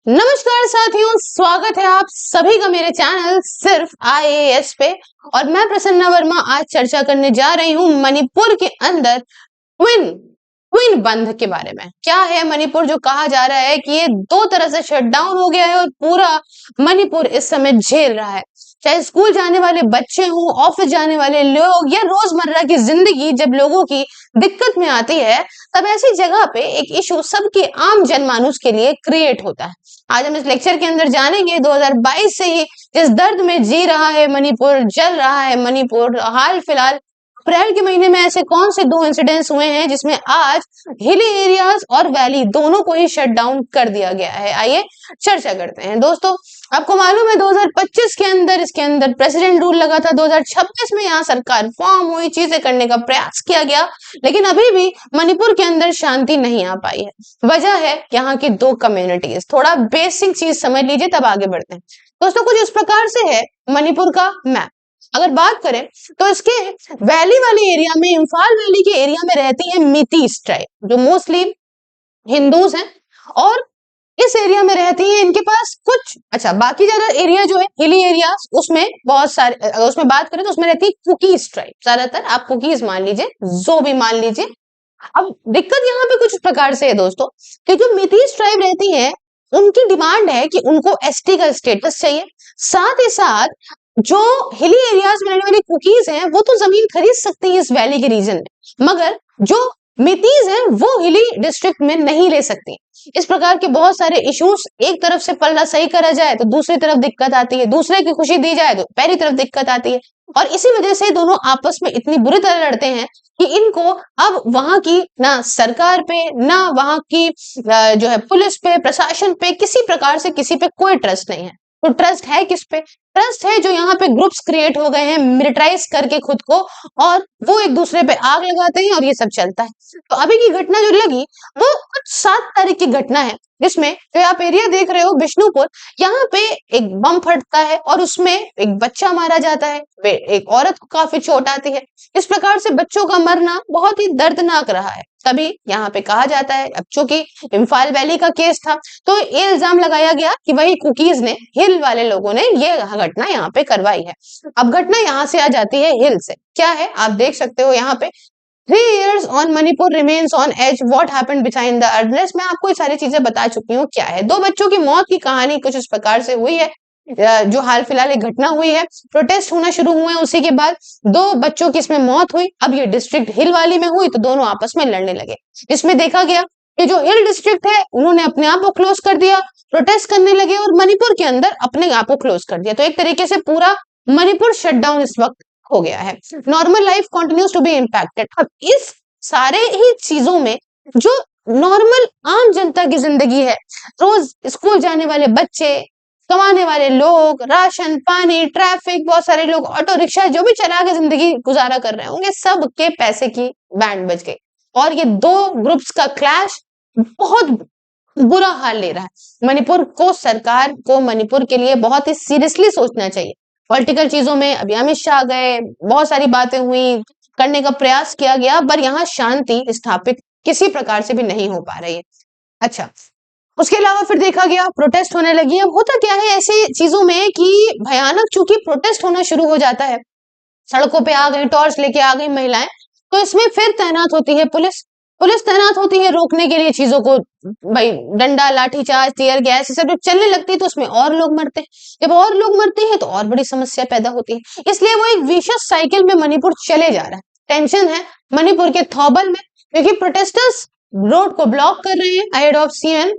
नमस्कार साथियों, स्वागत है आप सभी का मेरे चैनल सिर्फ आईएएस पे। और मैं प्रसन्ना वर्मा आज चर्चा करने जा रही हूँ मणिपुर के अंदर ट्विन ट्विन बंद के बारे में। क्या है मणिपुर, जो कहा जा रहा है कि ये दो तरह से शटडाउन हो गया है और पूरा मणिपुर इस समय झेल रहा है। चाहे स्कूल जाने वाले बच्चे हों, ऑफिस जाने वाले लोग, या रोजमर्रा की जिंदगी जब लोगों की दिक्कत में आती है, तब ऐसी जगह पे एक इशू सबके आम जनमानुस के लिए क्रिएट होता है। आज हम इस लेक्चर के अंदर जानेंगे 2022 से ही जिस दर्द में जी रहा है मणिपुर, जल रहा है मणिपुर। हाल फिलहाल अप्रैल के महीने में ऐसे कौन से दो इंसिडेंट्स हुए हैं जिसमें आज हिली एरियाज और वैली दोनों को ही शट डाउन कर दिया गया है। आइए चर्चा करते हैं। दोस्तों, आपको मालूम है 2025 के अंदर इसके अंदर प्रेसिडेंट रूल लगा था। 2026 में यहाँ सरकार फॉर्म हुई, चीजें करने का प्रयास किया गया, लेकिन अभी भी मणिपुर के अंदर शांति नहीं आ पाई है। वजह है यहाँ की दो कम्युनिटीज। थोड़ा बेसिक चीज समझ लीजिए तब आगे बढ़ते हैं। दोस्तों, कुछ इस प्रकार से है मणिपुर का मैप। अगर बात करें तो इसके वैली वाले एरिया में, इम्फाल वैली के एरिया में रहती है मीतीस ट्राइब, जो मोस्टली हिंदूज हैं, और इस एरिया में रहती है इनके पास कुछ बाकी ज्यादा एरिया जो है हिली एरिया, उसमें बहुत सारे, अगर उसमें बात करें तो उसमें रहती है कुकीज ट्राइब। ज्यादातर आप कुकीज मान लीजिए, जो भी मान लीजिए। अब दिक्कत यहाँ पे कुछ इस प्रकार से है दोस्तों, कि जो मीतीस ट्राइब रहती है उनकी डिमांड है कि उनको एसटी का स्टेटस चाहिए। साथ ही साथ जो हिली एरियाज में रहने वाली कुकीज हैं वो तो जमीन खरीद सकती है इस वैली के रीजन में, मगर जो मितीज हैं वो हिली डिस्ट्रिक्ट में नहीं ले सकती। इस प्रकार के बहुत सारे इश्यूज, एक तरफ से पल्ला सही करा जाए तो दूसरी तरफ दिक्कत आती है, दूसरे की खुशी दी जाए तो पहली तरफ दिक्कत आती है, और इसी वजह से दोनों आपस में इतनी बुरी तरह लड़ते हैं कि इनको अब वहां की ना सरकार पे, ना वहां की जो है पुलिस पे, प्रशासन पे, किसी प्रकार से किसी पे कोई ट्रस्ट नहीं है। तो ट्रस्ट है किस पे? ट्रस्ट है जो यहाँ पे ग्रुप्स क्रिएट हो गए हैं मिलिटराइज करके खुद को, और वो एक दूसरे पे आग लगाते हैं और ये सब चलता है। तो अभी की घटना जो लगी वो कुछ 7 तारीख की घटना है, जिसमें जो आप एरिया देख रहे हो बिष्णुपुर, यहाँ पे एक बम फटता है और उसमें एक बच्चा मारा जाता है, एक औरत को काफी चोट आती है। इस प्रकार से बच्चों का मरना बहुत ही दर्दनाक रहा है। तभी यहाँ पे कहा जाता है, अब चूंकि इम्फाल वैली का केस था तो ये इल्जाम लगाया गया कि वही कुकीज ने, हिल वाले लोगों ने ये घटना यहाँ पे करवाई है। अब घटना यहाँ से आ जाती है हिल से। क्या है आप देख सकते हो यहाँ पे, 3 years on Manipur remains on edge. What happened behind the address? मैं आपको ये सारी चीजें बता चुकी हूँ। क्या है, 2 बच्चों की मौत की कहानी कुछ इस प्रकार से हुई है। जो हाल फिलहाल एक घटना हुई है, प्रोटेस्ट होना शुरू हुए, उसी के बाद 2 बच्चों की इसमें मौत हुई। अब ये डिस्ट्रिक्ट हिल वाली में हुई तो दोनों आपस में लड़ने लगे। इसमें देखा गया कि जो हिल डिस्ट्रिक्ट है उन्होंने अपने आप को क्लोज कर दिया, प्रोटेस्ट करने लगे, और मणिपुर के अंदर अपने आप को क्लोज कर दिया। तो एक तरीके से पूरा मणिपुर शटडाउन इस वक्त हो गया है। Normal life continues to be impacted. अब इस सारे ही चीजों में जो नॉर्मल आम जनता की जिंदगी है, रोज स्कूल जाने वाले बच्चे, कमाने वाले लोग, राशन पानी, ट्रैफिक, बहुत सारे लोग ऑटो रिक्शा जो भी चला के जिंदगी गुजारा कर रहे होंगे, सबके पैसे की बैंड बज गई। और ये 2 ग्रुप्स का क्लैश बहुत बुरा हाल ले रहा है। मणिपुर को, सरकार को मणिपुर के लिए बहुत ही सीरियसली सोचना चाहिए। पॉलिटिकल चीजों में अभी अमित शाह गए, बहुत सारी बातें हुई, करने का प्रयास किया गया, पर यहाँ शांति स्थापित किसी प्रकार से भी नहीं हो पा रही है। उसके अलावा फिर देखा गया प्रोटेस्ट होने लगी। अब होता क्या है ऐसे चीजों में कि भयानक, चूंकि प्रोटेस्ट होना शुरू हो जाता है, सड़कों पे आ गई, टॉर्च लेके आ गई महिलाएं, तो इसमें फिर तैनात होती है पुलिस। पुलिस तैनात होती है रोकने के लिए चीजों को, भाई डंडा, लाठीचार्ज, टीयर गैस, ये सब जब चलने लगती है तो उसमें और लोग मरते हैं। जब और लोग मरते हैं तो और बड़ी समस्या पैदा होती है। इसलिए वो एक विशेष साइकिल में मणिपुर चले जा रहा है। टेंशन है मणिपुर के थौबल में, क्योंकि प्रोटेस्टर्स रोड को ब्लॉक कर रहे हैं अहेड ऑफ सीएम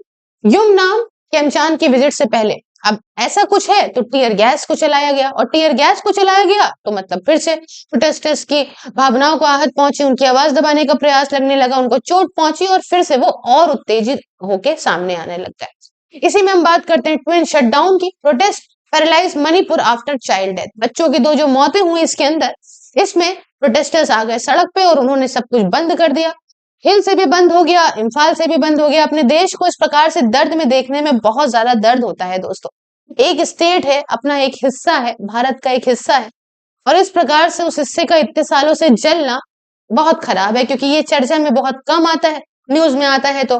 युमनाम खेमचांद की विजिट से पहले। अब ऐसा कुछ है तो टीयर गैस को चलाया गया, और टीयर गैस को चलाया गया तो मतलब फिर से प्रोटेस्टर्स की भावनाओं को आहत पहुंची, उनकी आवाज दबाने का प्रयास लगने लगा, उनको चोट पहुंची, और फिर से वो और उत्तेजित होके सामने आने लग गए। इसी में हम बात करते हैं ट्विन शटडाउन की। Protest paralyse Manipur after child death. बच्चों की 2 जो मौतें हुई इसके अंदर, इसमें प्रोटेस्टर्स आ गए सड़क पे और उन्होंने सब कुछ बंद कर दिया। हिल से भी बंद हो गया, इम्फाल से भी बंद हो गया। अपने देश को इस प्रकार से दर्द में देखने में बहुत ज्यादा दर्द होता है दोस्तों। एक स्टेट है, अपना एक हिस्सा है, भारत का एक हिस्सा है, और इस प्रकार से उस हिस्से का इतने सालों से जलना बहुत खराब है, क्योंकि ये चर्चा में बहुत कम आता है, न्यूज में आता है तो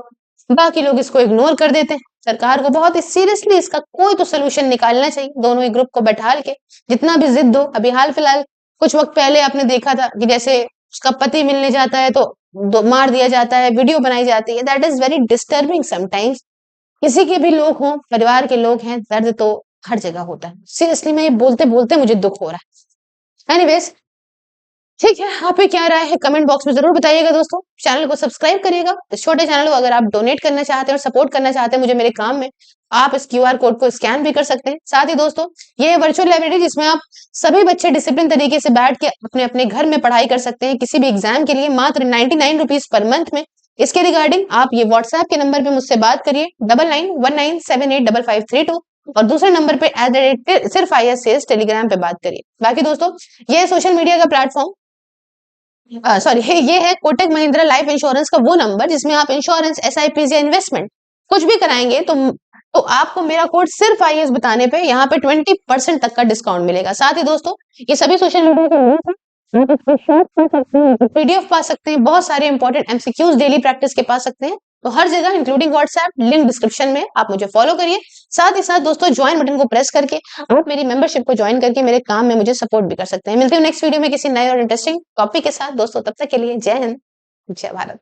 बाकी लोग इसको इग्नोर कर देते हैं। सरकार को बहुत ही सीरियसली इसका कोई तो सोल्यूशन निकालना चाहिए, दोनों ही ग्रुप को बैठाल के। जितना भी जिद हो, अभी हाल फिलहाल कुछ वक्त पहले आपने देखा था कि जैसे उसका पति मिलने जाता है तो मार दिया जाता है, वीडियो बनाई जाती है। That is very disturbing sometimes. किसी के भी लोग हों, परिवार के लोग हैं, दर्द तो हर जगह होता है। सीरियसली मैं ये बोलते बोलते मुझे दुख हो रहा है। एनीवेज, ठीक है, आप पे क्या राय है कमेंट बॉक्स में जरूर बताइएगा दोस्तों। चैनल को सब्सक्राइब करिएगा। इस छोटे चैनल को अगर आप डोनेट करना चाहते हैं और सपोर्ट करना चाहते हैं मुझे मेरे काम में, आप इस क्यूआर कोड को स्कैन भी कर सकते हैं। साथ ही दोस्तों, ये वर्चुअल लाइब्रेरी जिसमें आप सभी बच्चे डिसिप्लिन तरीके से बैठ के अपने अपने घर में पढ़ाई कर सकते हैं किसी भी एग्जाम के लिए, मात्र 99 रुपीज पर मंथ में। इसके रिगार्डिंग आप ये व्हाट्सएप के नंबर पे मुझसे बात करिए, 9919785532, और दूसरे नंबर पे सिर्फ IS टेलीग्राम पे बात करिए। बाकी दोस्तों, ये सोशल मीडिया का प्लेटफॉर्म, सॉरी, ये है कोटक महिंद्रा लाइफ इंश्योरेंस का वो नंबर जिसमें आप इंश्योरेंस, SIPs या इन्वेस्टमेंट कुछ भी कराएंगे तो आपको मेरा कोड सिर्फ IS बताने पे यहाँ पे 20% तक का डिस्काउंट मिलेगा। साथ ही दोस्तों, ये सभी सोशल मीडिया के लिंक है, आप इसको शेयर कर सकते हैं, PDF पा सकते हैं, बहुत सारे इंपॉर्टेंट MCQs डेली प्रैक्टिस के पा सकते हैं। तो हर जगह इंक्लूडिंग व्हाट्सएप, लिंक डिस्क्रिप्शन में, आप मुझे फॉलो करिए। साथ ही साथ दोस्तों, ज्वाइन बटन को प्रेस करके आप मेरी मेंबरशिप को ज्वाइन करके मेरे काम में मुझे सपोर्ट भी कर सकते हैं। मिलते हैं नेक्स्ट वीडियो में किसी नए और इंटरेस्टिंग टॉपिक के साथ दोस्तों। तब तक के लिए जय हिंद, जय भारत।